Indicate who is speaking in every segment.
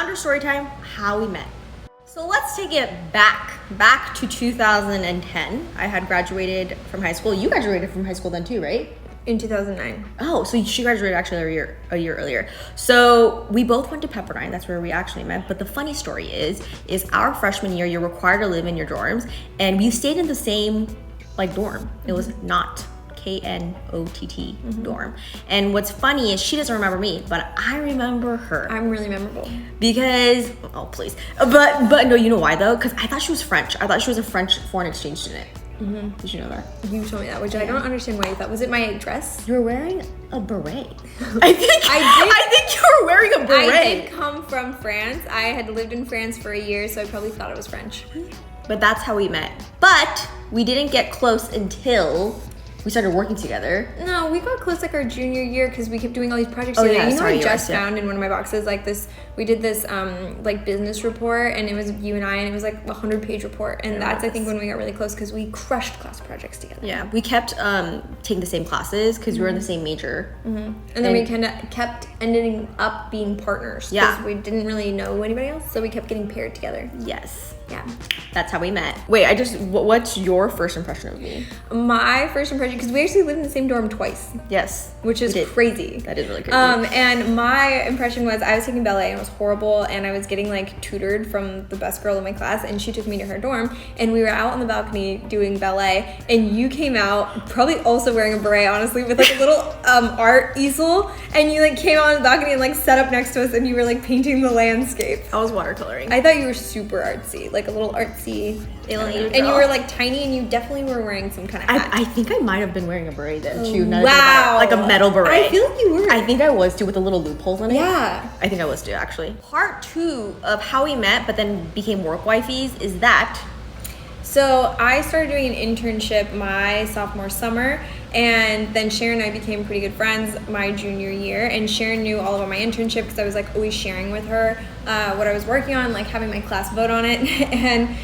Speaker 1: founder story time, how we met. So let's take it back to 2010. I had graduated from high school. You graduated from high school then too, right?
Speaker 2: In 2009.
Speaker 1: Oh, so she graduated actually a year earlier. So we both went to Pepperdine. That's where we actually met. But the funny story is our freshman year, you're required to live in your dorms, and we stayed in the same dorm. It was not KNOTT dorm. And what's funny is she doesn't remember me, but I remember her.
Speaker 2: I'm really memorable.
Speaker 1: Because, oh please. But no, you know why though? Because I thought she was French. I thought she was a French foreign exchange student. Did you know that?
Speaker 2: You told me that, which I don't understand why you thought. Was it my dress?
Speaker 1: You were wearing a beret. I think you were wearing a beret.
Speaker 2: I did come from France. I had lived in France for a year, so I probably thought it was French.
Speaker 1: But that's how we met. But we didn't get close until we started working together.
Speaker 2: No, we got close our junior year because we kept doing all these projects
Speaker 1: Oh,
Speaker 2: together.
Speaker 1: yeah,
Speaker 2: I just found in one of my boxes we did this business report, and it was you and I, and it was a 100-page report, and that's I think when we got really close because we crushed class projects together.
Speaker 1: Yeah, we kept taking the same classes because we were in the same major.
Speaker 2: And then we kind of kept ending up being partners.
Speaker 1: Yeah,
Speaker 2: we didn't really know anybody else, so we kept getting paired together.
Speaker 1: Yes.
Speaker 2: Yeah.
Speaker 1: That's how we met. Wait, what's your first impression of me?
Speaker 2: My first impression, because we actually lived in the same dorm twice.
Speaker 1: Yes.
Speaker 2: Which is crazy.
Speaker 1: That is really crazy.
Speaker 2: And my impression was I was taking ballet and it was horrible, and I was getting tutored from the best girl in my class, and she took me to her dorm, and we were out on the balcony doing ballet, and you came out probably also wearing a beret, honestly, with a little art easel, and you came out on the balcony and sat up next to us, and you were painting the landscape.
Speaker 1: I was watercoloring.
Speaker 2: I thought you were super artsy, a little artsy alien, and you were tiny, and you definitely were wearing some kind of hat.
Speaker 1: I think I might have been wearing a beret then too.
Speaker 2: Wow.
Speaker 1: Like a metal beret.
Speaker 2: I feel like you were.
Speaker 1: I think I was too, with the little loopholes in it.
Speaker 2: Yeah.
Speaker 1: I think I was too, actually. Part 2 of how we met but then became work wifeys is that.
Speaker 2: So I started doing an internship my sophomore summer, and then Sharon and I became pretty good friends my junior year, and Sharon knew all about my internship because I was always sharing with her what I was working on, having my class vote on it. And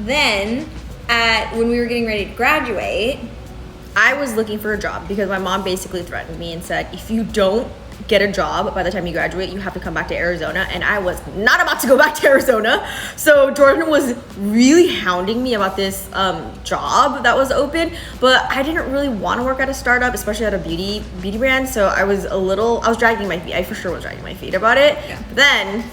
Speaker 2: then when we were getting ready to graduate,
Speaker 1: I was looking for a job because my mom basically threatened me and said, if you don't get a job by the time you graduate, you have to come back to Arizona, and I was not about to go back to Arizona. So Jordan was really hounding me about this job that was open, but I didn't really want to work at a startup, especially at a beauty brand. So I was dragging my feet. I for sure was dragging my feet about it.
Speaker 2: Yeah.
Speaker 1: Then,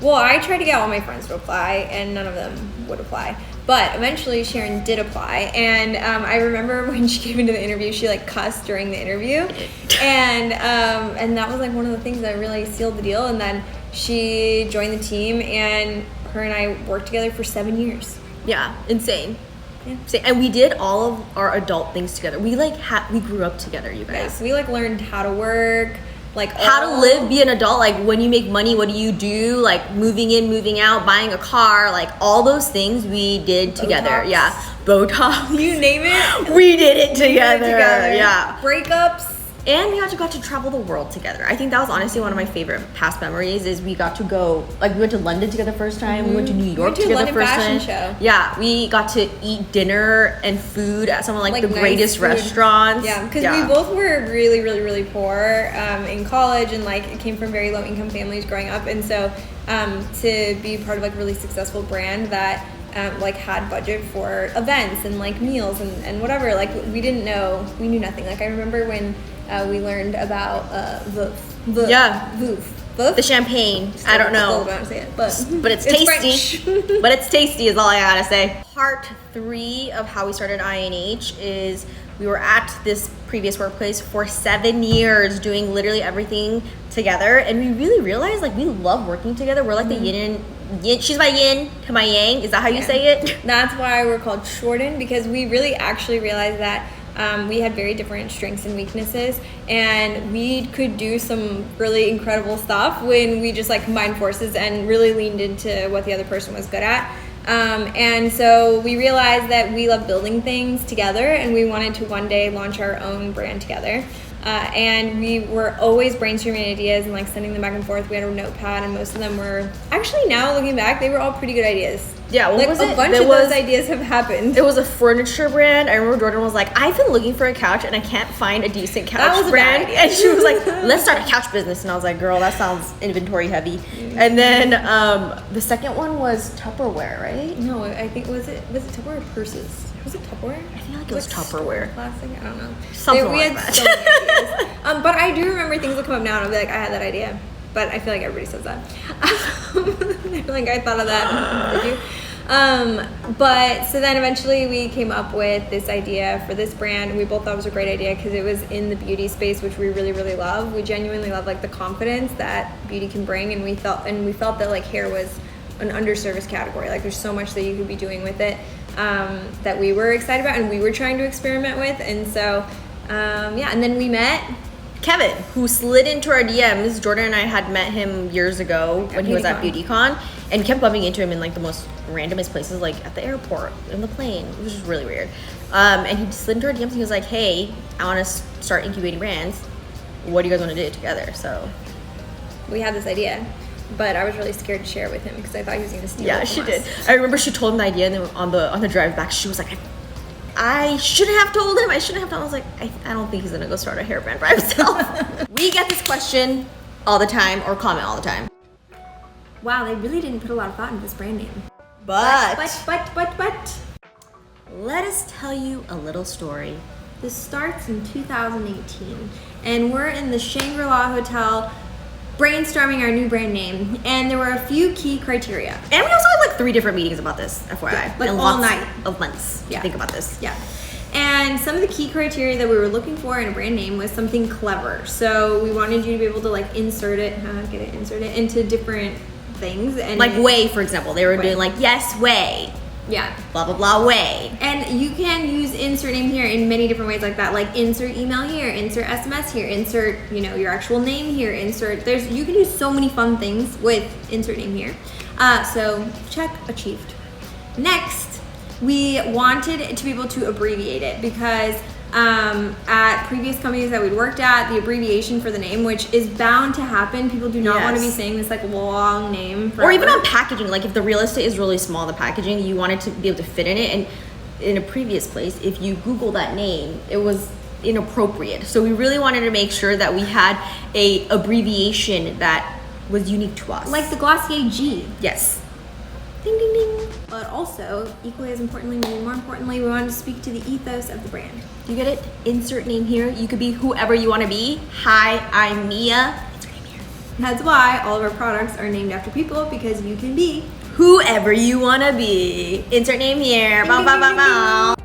Speaker 2: well, I tried to get all my friends to apply, and none of them would apply. But eventually Sharon did apply, and I remember when she came into the interview, she cussed during the interview, and that was one of the things that really sealed the deal. And then she joined the team, and her and I worked together for 7 years.
Speaker 1: Yeah, insane.
Speaker 2: Yeah.
Speaker 1: And we did all of our adult things together. We we grew up together, you guys.
Speaker 2: Yes, we learned how to work.
Speaker 1: How to live, be an adult, when you make money, what do you do, moving in, moving out, buying a car, all those things we did together.
Speaker 2: Botox.
Speaker 1: Yeah, Botox.
Speaker 2: You name it.
Speaker 1: We did it together. Yeah.
Speaker 2: Breakups.
Speaker 1: And we got to travel the world together. I think that was honestly one of my favorite past memories is we got to go, we went to London together first time. We went to New York together
Speaker 2: London
Speaker 1: first
Speaker 2: fashion
Speaker 1: time.
Speaker 2: Show.
Speaker 1: Yeah, we got to eat dinner and food at some of the
Speaker 2: nice
Speaker 1: greatest
Speaker 2: food.
Speaker 1: Restaurants.
Speaker 2: Yeah, because we both were really, really, really poor in college, and came from very low income families growing up. And so to be part of a really successful brand that had budget for events and meals and whatever, we knew nothing. I remember when we learned about
Speaker 1: the champagne. I don't know.
Speaker 2: About to say it, but
Speaker 1: it's tasty. But it's tasty is all I gotta say. Part 3 of how we started INH is we were at this previous workplace for 7 years doing literally everything together, and we really realized we love working together. We're the yin and yin. She's my yin to my yang. Is that how you say it?
Speaker 2: That's why we're called Jordynn, because we really actually realized that we had very different strengths and weaknesses, and we could do some really incredible stuff when we just combined forces and really leaned into what the other person was good at. And so we realized that we love building things together, and we wanted to one day launch our own brand together. And we were always brainstorming ideas and like sending them back and forth. We had a notepad, and most of them were actually, now looking back, they were all pretty good ideas.
Speaker 1: Yeah, what
Speaker 2: like
Speaker 1: was
Speaker 2: a
Speaker 1: it?
Speaker 2: bunch of those ideas have happened.
Speaker 1: It was a furniture brand. I remember Jordan was like, I've been looking for a couch and I can't find a decent couch brand. And she was like, let's start a couch business. And I was like, girl, that sounds inventory heavy. And then the second one was Tupperware, right?
Speaker 2: No, I think was it Tupperware or purses? Was it Tupperware?
Speaker 1: I feel like it was Tupperware.
Speaker 2: Plastic? I don't know.
Speaker 1: Something
Speaker 2: we
Speaker 1: like
Speaker 2: had
Speaker 1: that.
Speaker 2: so many ideas. But I do remember things will come up now and I'll be like, I had that idea. But I feel like everybody says that. They're like, I thought of that. Did you? But so then eventually we came up with this idea for this brand. We both thought it was a great idea because it was in the beauty space, which we really, really love. We genuinely love like the confidence that beauty can bring, and we felt that like hair was an underserviced category. Like there's so much that you could be doing with it that we were excited about and we were trying to experiment with. And so and then we met
Speaker 1: Kevin, who slid into our DMs. Jordan and I had met him years ago when he was at BeautyCon, and kept bumping into him in like the most randomest places, like at the airport, in the plane. It was just really weird. And he slid into our DMs and he was like, hey, I want to start incubating brands. What do you guys want to do together? So
Speaker 2: we had this idea, but I was really scared to share it with him because I thought he was going to steal it
Speaker 1: yeah,
Speaker 2: from
Speaker 1: she
Speaker 2: us.
Speaker 1: did. I remember she told him the idea, and then on the drive back, she was like, I shouldn't have told him. I was like, I don't think he's gonna go start a hair brand by himself. We get this question all the time, or comment all the time.
Speaker 2: Wow, they really didn't put a lot of thought into this brand name.
Speaker 1: But
Speaker 2: let us tell you a little story. This starts in 2018, and we're in the Shangri-La Hotel brainstorming our new brand name, and there were a few key criteria.
Speaker 1: And we also had like 3 different meetings about this, FYI.
Speaker 2: Yeah, like
Speaker 1: and
Speaker 2: all
Speaker 1: lots
Speaker 2: night
Speaker 1: of months to think about this.
Speaker 2: Yeah. And some of the key criteria that we were looking for in a brand name was something clever. So we wanted you to be able to like insert it into different things. And
Speaker 1: like Way, for example. They were doing like, yes, Way.
Speaker 2: Yeah.
Speaker 1: Blah, blah, blah, Way.
Speaker 2: And you can use insert name here in many different ways like that. Like insert email here, insert SMS here, insert, your actual name here, you can do so many fun things with insert name here. So check, achieved. Next, we wanted to be able to abbreviate it because at previous companies that we'd worked at, the abbreviation for the name, which is bound to happen, people do not want to be saying this like long name forever.
Speaker 1: Or even on packaging, like if the real estate is really small, the packaging, you want it to be able to fit in it. And in a previous place, if you Google that name, it was inappropriate. So we really wanted to make sure that we had a abbreviation that was unique to us.
Speaker 2: Like the Glossier G.
Speaker 1: Yes.
Speaker 2: Ding, ding, ding. But also, equally as importantly, maybe more importantly, we wanted to speak to the ethos of the brand.
Speaker 1: You get it? Insert name here. You could be whoever you want to be. Hi, I'm Mia. Insert name here.
Speaker 2: That's why all of our products are named after people, because you can be
Speaker 1: whoever you want to be. Insert name here. Bow, bow, bow, bow.